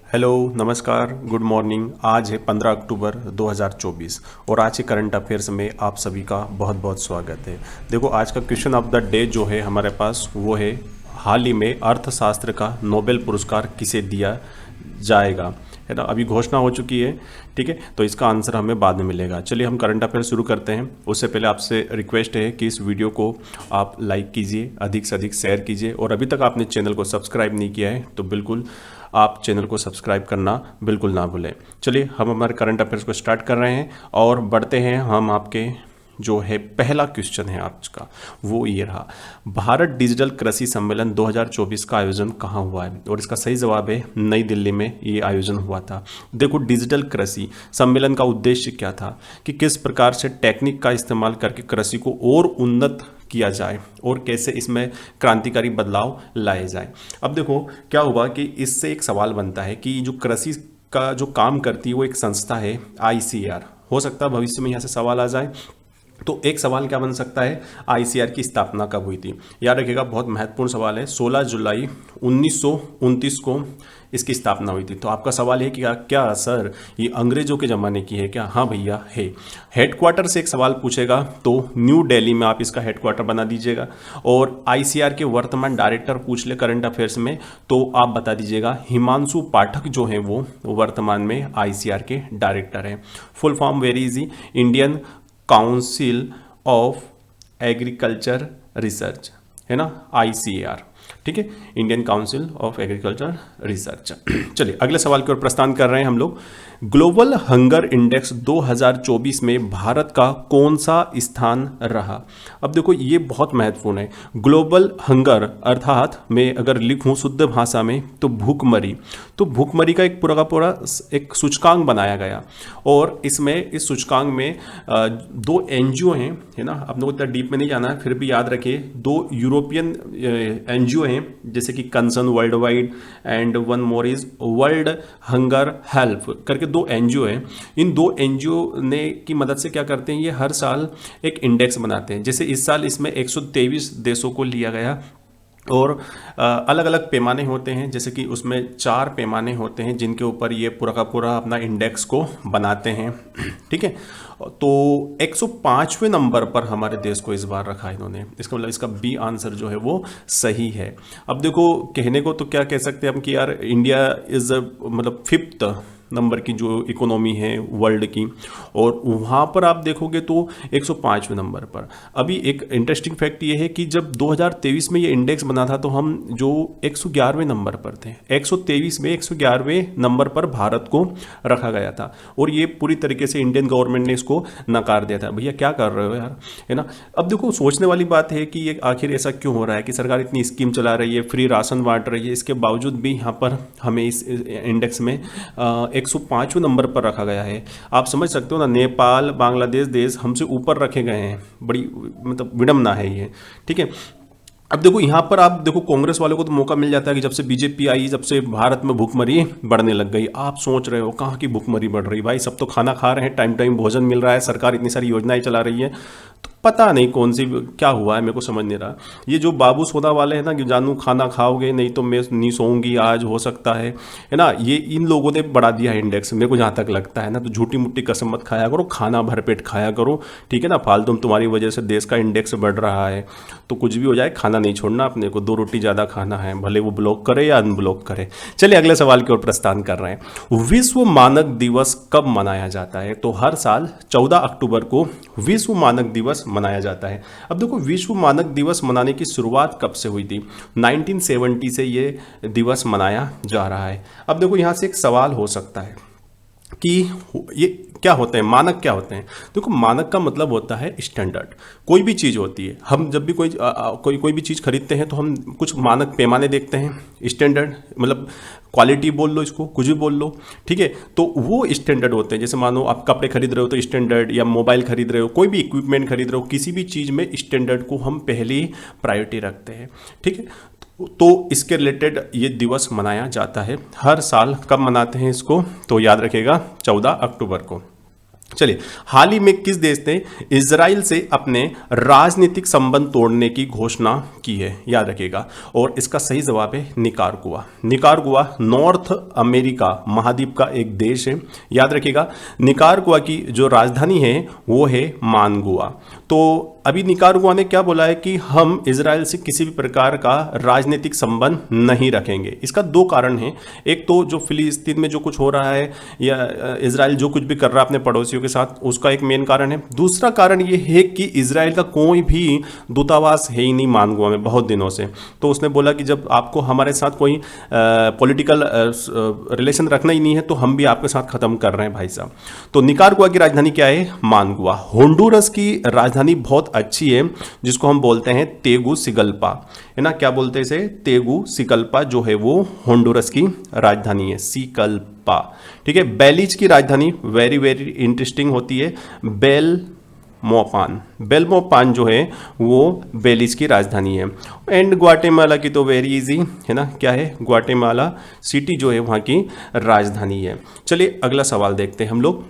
Hello, नमस्कार, good morning. आज है 15 अक्टूबर 2024 और आज के करंट अफेयर्स में आप सभी का बहुत बहुत स्वागत है। देखो, आज का क्वेश्चन ऑफ द डे जो है हमारे पास वो है, हाल ही में अर्थशास्त्र का नोबेल पुरस्कार किसे दिया जाएगा, है ना। अभी घोषणा हो चुकी है, ठीक है, तो इसका आंसर हमें बाद में मिलेगा। चलिए हम करंट अफेयर शुरू करते हैं। उससे पहले आपसे रिक्वेस्ट है कि इस वीडियो को आप लाइक कीजिए, अधिक से अधिक शेयर कीजिए, और अभी तक आपने चैनल को सब्सक्राइब नहीं किया है तो बिल्कुल आप चैनल को सब्सक्राइब करना बिल्कुल ना भूलें। चलिए हम हमारे करंट अफेयर्स को स्टार्ट कर रहे हैं और बढ़ते हैं। हम आपके जो है पहला क्वेश्चन है आज का, वो ये रहा, भारत डिजिटल कृषि सम्मेलन 2024 का आयोजन कहाँ हुआ है, और इसका सही जवाब है नई दिल्ली में ये आयोजन हुआ था। देखो, डिजिटल कृषि सम्मेलन का उद्देश्य क्या था कि किस प्रकार से टेक्निक का इस्तेमाल करके कृषि को और उन्नत किया जाए और कैसे इसमें क्रांतिकारी बदलाव लाए जाए। अब देखो क्या हुआ कि इससे एक सवाल बनता है कि जो कृषि का जो काम करती है वो एक संस्था है ICAR। हो सकता है भविष्य में यहाँ से सवाल आ जाए, तो एक सवाल क्या बन सकता है, ICAR की स्थापना कब हुई थी। याद रखिएगा, बहुत महत्वपूर्ण सवाल है। 16 जुलाई 1929 को इसकी स्थापना हुई थी। तो आपका सवाल है कि क्या सर ये अंग्रेजों के ज़माने की है क्या? हाँ भैया है। हेडक्वार्टर से एक सवाल पूछेगा तो न्यू दिल्ली में आप इसका हेडक्वार्टर बना दीजिएगा, और ICAR के वर्तमान डायरेक्टर पूछ ले करंट अफेयर्स में तो आप बता दीजिएगा हिमांशु पाठक जो है वो वर्तमान में ICAR के डायरेक्टर हैं। Full form very easy, Indian council of agriculture research, है ना, ICAR, ठीक है, Indian council of agriculture research. चलिए अगले सवाल की ओर प्रस्थान कर रहे हैं हम लोग। ग्लोबल हंगर इंडेक्स 2024 में भारत का कौन सा स्थान रहा? अब देखो ये बहुत महत्वपूर्ण है। ग्लोबल हंगर अर्थात मैं अगर लिखूं शुद्ध भाषा में तो भूखमरी, तो भूखमरी का एक पूरा का पूरा एक सूचकांक बनाया गया, और इसमें इस सूचकांक में दो NGO हैं, है ना। आप लोगों को इतना डीप में नहीं जाना है, फिर भी याद रखिए दो यूरोपियन NGO हैं, जैसे कि concern world wide and one more is world hunger help करके दो NGO हैं। इन दो NGO ने की मदद से क्या करते हैं, ये हर साल एक इंडेक्स बनाते हैं। जैसे इस साल इसमें 123 देशों को लिया गया, और अलग अलग पैमाने होते हैं, जैसे कि उसमें 4 पैमाने होते हैं जिनके ऊपर ये पूरा का पूरा अपना इंडेक्स को बनाते हैं, ठीक है। तो 105वें नंबर पर हमारे देश को इस बार रखा इन्होंने। इसका मतलब इसका B आंसर जो है वो सही है। अब देखो कहने को तो क्या कह सकते हैं हम कि यार इंडिया इज मतलब 5th नंबर की जो इकोनॉमी है वर्ल्ड की, और वहाँ पर आप देखोगे तो 105वें नंबर पर। अभी एक इंटरेस्टिंग फैक्ट ये है कि जब 2023 में ये इंडेक्स बना था तो हम जो 111वें नंबर पर थे, 123 में 111वें नंबर पर भारत को रखा गया था, और ये पूरी तरीके से इंडियन गवर्नमेंट ने इसको नकार दिया था। भैया क्या कर रहे हो यार, है ना। अब देखो सोचने वाली बात है कि ये आखिर ऐसा क्यों हो रहा है कि सरकार इतनी स्कीम चला रही है, फ्री राशन बांट रही है, इसके बावजूद भी यहाँ पर हमें इस इंडेक्स में 105वें नंबर पर रखा गया है। आप समझ सकते हो ना, नेपाल बांग्लादेश देश हमसे ऊपर रखे गए हैं। बड़ी मतलब विडम्बना है ये, ठीक है। अब देखो यहाँ पर आप देखो कांग्रेस वालों को तो मौका मिल जाता है कि जब से बीजेपी आई, जब से भारत में भूखमरी बढ़ने लग गई। आप सोच रहे हो कहाँ की भूखमरी बढ़ रही, भाई सब तो खाना खा रहे हैं, टाइम टाइम भोजन मिल रहा है, सरकार इतनी सारी योजनाएं चला रही है, तो पता नहीं कौन सी क्या हुआ है, मेरे को समझ नहीं रहा। ये जो बाबू सोदा वाले हैं ना कि जानू खाना खाओगे नहीं तो मैं नहीं सोऊंगी आज, हो सकता है ना, ये इन लोगों ने बढ़ा दिया है इंडेक्स, मेरे को जहाँ तक लगता है ना। तो झूठी मुट्ठी कसम मत खाया करो, खाना भरपेट खाया करो, ठीक है ना। फालतू तुम्हारी वजह से देश का इंडेक्स बढ़ रहा है, तो कुछ भी हो जाए खाना नहीं छोड़ना अपने को, 2 रोटी ज़्यादा खाना है, भले वो ब्लॉक करे या अनब्लॉक करे। चलिए अगले सवाल की ओर प्रस्थान कर रहे हैं। विश्व मानक दिवस कब मनाया जाता है? तो हर साल 14 अक्टूबर को विश्व मानक दिवस मनाया जाता है। अब देखो विश्व मानक दिवस मनाने की शुरुआत कब से हुई थी? 1970 से ये दिवस मनाया जा रहा है। अब देखो यहाँ से एक सवाल हो सकता है कि ये क्या होते हैं, मानक क्या होते हैं? देखो मानक का मतलब होता है स्टैंडर्ड। कोई भी चीज़ होती है, हम जब भी कोई भी चीज़ खरीदते हैं तो हम कुछ मानक पैमाने देखते हैं। स्टैंडर्ड मतलब क्वालिटी बोल लो, इसको कुछ भी बोल लो, ठीक है। तो वो स्टैंडर्ड होते हैं। जैसे मानो आप कपड़े खरीद रहे हो तो स्टैंडर्ड, या मोबाइल खरीद रहे हो, कोई भी इक्विपमेंट खरीद रहे हो, किसी भी चीज़ में स्टैंडर्ड को हम पहली प्रायोरिटी रखते हैं, ठीक है। तो इसके रिलेटेड ये दिवस मनाया जाता है हर साल। कब मनाते हैं इसको? तो याद रखिएगा 14 अक्टूबर को। चलिए, हाल ही में किस देश ने इजराइल से अपने राजनीतिक संबंध तोड़ने की घोषणा की है? याद रखिएगा। और इसका सही जवाब है निकारागुआ। निकारागुआ नॉर्थ अमेरिका महाद्वीप का एक देश है। याद रखिएगा, निकारागुआ की जो राजधानी है वो है मानगुआ। तो अभी निकारागुआ ने क्या बोला है कि हम इजराइल से किसी भी प्रकार का राजनीतिक संबंध नहीं रखेंगे। इसका दो कारण हैं। एक तो जो फिलिस्तीन में जो कुछ हो रहा है या इजराइल जो कुछ भी कर रहा है अपने पड़ोसियों के साथ, उसका एक मेन कारण है। दूसरा कारण ये है कि इजराइल का कोई भी दूतावास है ही नहीं मानगुआ में बहुत दिनों से। तो उसने बोला कि जब आपको हमारे साथ कोई पॉलिटिकल रिलेशन रखना ही नहीं है तो हम भी आपके साथ खत्म कर रहे हैं भाई साहब। तो निकारागुआ की राजधानी क्या है? मानगुआ। होंडुरस की राजधानी बहुत अच्छी है जिसको हम बोलते हैं तेगुसिगल्पा, है ना। क्या बोलते हैं इसे? तेगुसिगल्पा जो है वो होंडुरस की राजधानी है, सिगल्पा। ठीक है। बेलीज की राजधानी वेरी वेरी इंटरेस्टिंग होती है, बेलमोपान। बेलमोपान जो है वो बेलीज की राजधानी है। एंड ग्वाटेमाला की तो वेरी इजी है ना, क्या है? ग्वाटेमाला सिटी जो है वहां की राजधानी है। चलिए अगला सवाल देखते हैं हम लोग।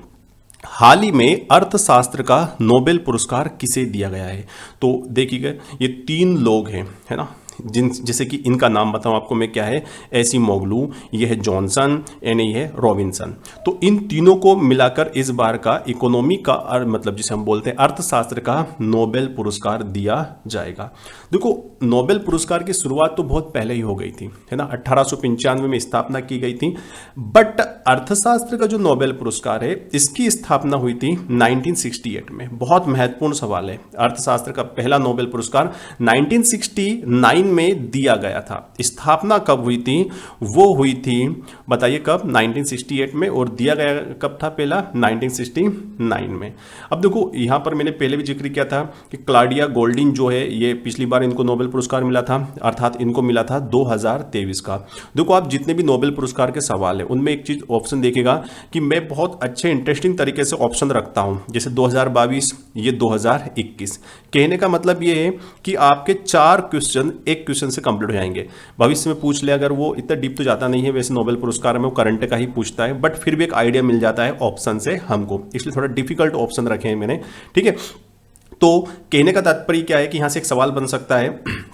हाल ही में अर्थशास्त्र का नोबेल पुरस्कार किसे दिया गया है? तो देखिएगा, ये 3 लोग हैं, है ना, जैसे कि इनका नाम बताऊं आपको मैं, क्या है? एसीमोग्लू, ये है जॉनसन एंड ये है रॉबिन्सन। तो इन तीनों को मिलाकर इस बार का इकोनॉमी का मतलब जिसे हम बोलते हैं अर्थशास्त्र का नोबेल पुरस्कार दिया जाएगा। देखो, नोबेल पुरस्कार की शुरुआत तो बहुत पहले ही हो गई थी, है ना, 1895 में स्थापना की गई थी। बट अर्थशास्त्र का जो नोबेल पुरस्कार है इसकी स्थापना हुई थी 1968 में। बहुत महत्वपूर्ण सवाल है। अर्थशास्त्र का पहला नोबेल पुरस्कार 1969 में दिया गया था। स्थापना कब हुई थी? वो हुई थी, बताइए कब? 1968 में। और दिया गया कब था पहला? 1969 में। अब देखो, यहां पर मैंने पहले भी जिक्र किया था कि क्लाउडिया गोल्डिन जो है ये पिछली बार इनको नोबेल पुरस्कार मिला था, अर्थात इनको मिला था 2023 का। देखो, आप जितने भी नोबेल पुरस्कार के सवाल है उनमें एक चीज ऑप्शन देखिएगा कि मैं बहुत अच्छे इंटरेस्टिंग तरीके से ऑप्शन रखता हूं, जैसे 2022, ये 2021। कहने का मतलब ये है कि आपके 4 क्वेश्चन एक क्वेश्चन से कंप्लीट हो जाएंगे। भविष्य में पूछ ले, अगर वो इतना डीप तो जाता नहीं है वैसे नोबेल पुरस्कार में, वो करंट का ही पूछता है, बट फिर भी एक आइडिया मिल जाता है ऑप्शन से हमको, इसलिए थोड़ा डिफिकल्ट ऑप्शन रखे हैं मैंने। ठीक है। तो कहने का तात्पर्य क्या है कि यहां से एक सवाल बन सकता है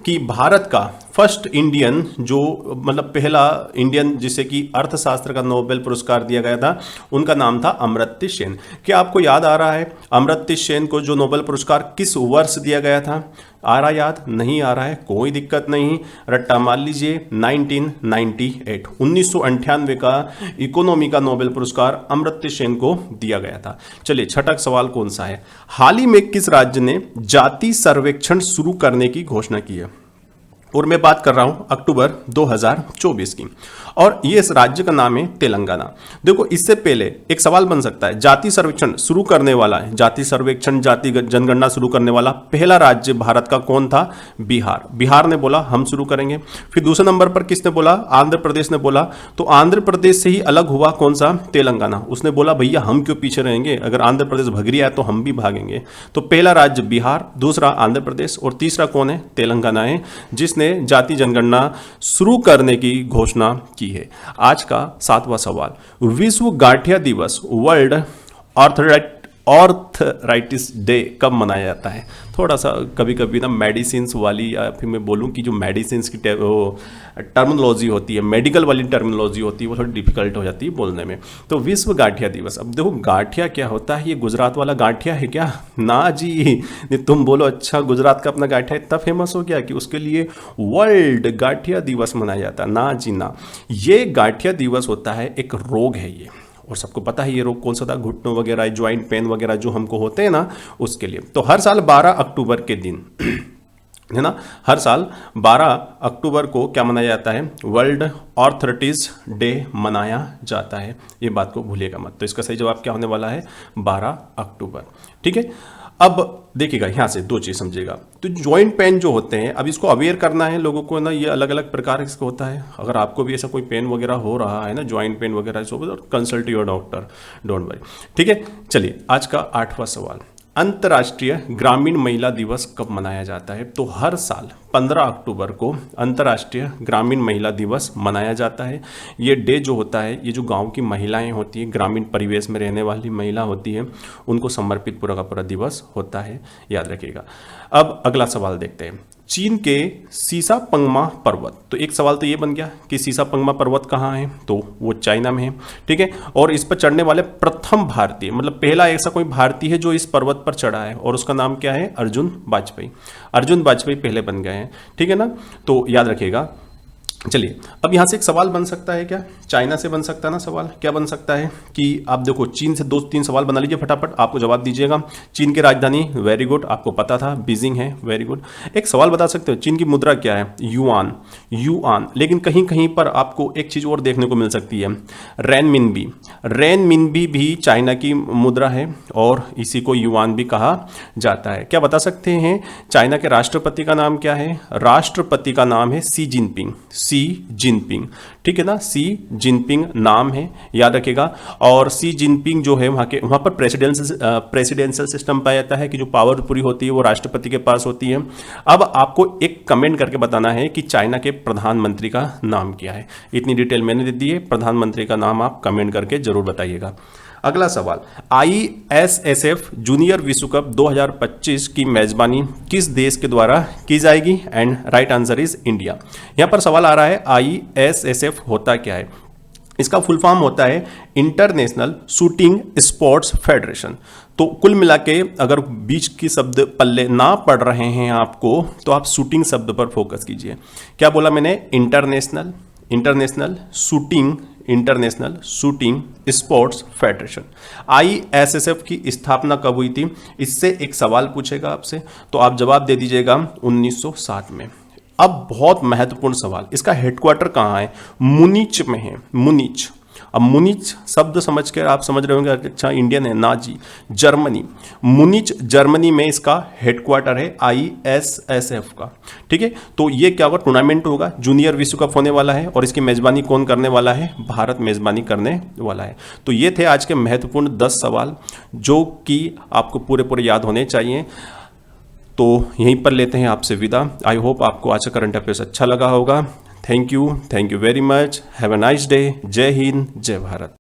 कि भारत का फर्स्ट इंडियन जो मतलब पहला इंडियन जिसे कि अर्थशास्त्र का नोबेल पुरस्कार दिया गया था, उनका नाम था अमर्त्य सेन। क्या आपको याद आ रहा है अमर्त्य सेन को जो नोबेल पुरस्कार किस वर्ष दिया गया था? आ रहा याद? नहीं आ रहा है, कोई दिक्कत नहीं, रट्टा मार लीजिए, 1998 1998 का इकोनॉमी का नोबेल पुरस्कार अमर्त्य सेन को दिया गया था। चलिए छठा सवाल कौन सा है? हाल ही में किस राज्य ने जाति सर्वेक्षण शुरू करने की घोषणा की है? और मैं बात कर रहा हूं अक्टूबर 2024 की, और ये इस राज्य का नाम है तेलंगाना। देखो, इससे पहले एक सवाल बन सकता है, जाति सर्वेक्षण शुरू करने वाला है, जाति सर्वेक्षण जाति जनगणना शुरू करने वाला पहला राज्य भारत का कौन था? बिहार। बिहार ने बोला हम शुरू करेंगे। फिर दूसरे नंबर पर किसने बोला? आंध्र प्रदेश ने बोला। तो आंध्र प्रदेश से ही अलग हुआ कौन सा? तेलंगाना। उसने बोला भैया हम क्यों पीछे रहेंगे, अगर आंध्र प्रदेश भग रहा है तो हम भी भागेंगे। तो पहला राज्य बिहार, दूसरा आंध्र प्रदेश, और तीसरा कौन है? तेलंगाना है, जिसने जाति जनगणना शुरू करने की घोषणा की है। आज का 7वां सवाल, विश्व गांठिया दिवस वर्ल्ड आर्थराइटिस डे कब मनाया जाता है? थोड़ा सा कभी कभी ना मेडिसिन वाली, या फिर मैं बोलूं कि जो मेडिसिन की टर्मिनोलॉजी होती है, मेडिकल वाली टर्मिनोलॉजी होती है, वो थोड़ी डिफिकल्ट हो जाती है बोलने में। तो विश्व गांठिया दिवस, अब देखो गांठिया क्या होता है? ये गुजरात वाला गांठिया है क्या? ना जी, तुम बोलो अच्छा गुजरात का अपना गांठिया इतना फेमस हो गया कि उसके लिए वर्ल्ड गांठिया दिवस मनाया जाता? ना जी ना, ये गांठिया दिवस होता है, एक रोग है ये, और सबको पता है ये रोग कौन सा था? घुटनों वगैरह, ज्वाइंट पेन वगैरह जो हमको होते हैं ना, उसके लिए। तो हर साल 12 अक्टूबर के दिन है ना, हर साल 12 अक्टूबर को क्या मनाया जाता है? वर्ल्ड आर्थराइटिस डे मनाया जाता है। ये बात को भूलिएगा मत। तो इसका सही जवाब क्या होने वाला है? 12 अक्टूबर। ठीक है। अब देखिएगा यहां से 2 चीज समझिएगा। तो ज्वाइंट पेन जो होते हैं, अब इसको अवेयर करना है लोगों को ना, ये अलग अलग प्रकार इसका होता है। अगर आपको भी ऐसा कोई पेन वगैरह हो रहा है ना, ज्वाइंट पेन वगैरह, so consult your doctor, don't worry. ठीक है। चलिए आज का 8वां सवाल, अंतर्राष्ट्रीय ग्रामीण महिला दिवस कब मनाया जाता है? तो हर साल 15 अक्टूबर को अंतर्राष्ट्रीय ग्रामीण महिला दिवस मनाया जाता है। ये डे जो होता है, ये जो गांव की महिलाएं होती हैं, ग्रामीण परिवेश में रहने वाली महिला होती है, उनको समर्पित पूरा का पूरा दिवस होता है, याद रखिएगा। अब अगला सवाल देखते हैं। चीन के सीसा पंगमा पर्वत, तो एक सवाल तो ये बन गया कि सीसा पंगमा पर्वत कहाँ है, तो वो चाइना में है, ठीक है। और इस पर चढ़ने वाले प्रथम भारतीय, मतलब पहला ऐसा कोई भारतीय है जो इस पर्वत पर चढ़ा है, और उसका नाम क्या है? अर्जुन वाजपेयी। अर्जुन वाजपेयी पहले बन गए हैं, ठीक है ना, तो याद रखिएगा। चलिए, अब यहाँ से एक सवाल बन सकता है क्या? चाइना से बन सकता है ना सवाल। क्या बन सकता है कि आप देखो, चीन से 2-3 सवाल बना लीजिए फटाफट, आपको जवाब दीजिएगा। चीन की राजधानी, वेरी गुड, आपको पता था बीजिंग है, वेरी गुड। एक सवाल बता सकते हो, चीन की मुद्रा क्या है? Yuan, yuan. लेकिन कहीं कहीं पर आपको एक चीज़ और देखने को मिल सकती है, रेनमिनबी। रेनमिनबी भी चाइना की मुद्रा है और इसी को युआन भी कहा जाता है। क्या बता सकते हैं चाइना के राष्ट्रपति का नाम क्या है? राष्ट्रपति का नाम है सी जिनपिंग, सी जिनपिंग, ठीक है ना, सी जिनपिंग नाम है, याद रखिएगा। और सी जिनपिंग जो है वहाँ पर प्रेसिडेंशियल सिस्टम पाया जाता है कि जो पावर पूरी होती है वो राष्ट्रपति के पास होती है। अब आपको एक कमेंट करके बताना है कि चाइना के प्रधानमंत्री का नाम क्या है। इतनी डिटेल मैंने दे दी है, प्रधानमंत्री का नाम आप कमेंट करके जरूर बताइएगा। अगला सवाल, ISSF जूनियर विश्व कप 2025 की मेजबानी किस देश के द्वारा की जाएगी? And right answer is India. यहां पर सवाल आ रहा है ISSF होता क्या है? इसका फुल फॉर्म होता है इंटरनेशनल शूटिंग स्पोर्ट्स फेडरेशन। तो कुल मिला के अगर बीच की शब्द पल्ले ना पढ़ रहे हैं आपको, तो आप शूटिंग शब्द पर फोकस कीजिए। क्या बोला मैंने? International shooting sports federation. ISSF की स्थापना कब हुई थी? इससे एक सवाल पूछेगा आपसे, तो आप जवाब दे दीजिएगा 1960 में। अब बहुत महत्वपूर्ण सवाल, इसका हेडक्वार्टर कहाँ है? मुनीच में है, मुनीच। अब मुनीच शब्द समझ कर आप समझ रहे होंगे अच्छा इंडियन है ना जी, जर्मनी। मुनीच जर्मनी में इसका हेडक्वार्टर है ISSF का, ठीक है। तो ये क्या होगा? टूर्नामेंट होगा, जूनियर विश्व कप होने वाला है और इसकी मेजबानी कौन करने वाला है? भारत मेजबानी करने वाला है। तो ये थे आज के महत्वपूर्ण 10 सवाल जो कि आपको पूरे याद होने चाहिए। तो यहीं पर लेते हैं आपसे विदा। आई होप आपको आज का करंट अफेयर्स अच्छा लगा होगा। Thank you very much. Have a nice day. जय हिंद, जय भारत।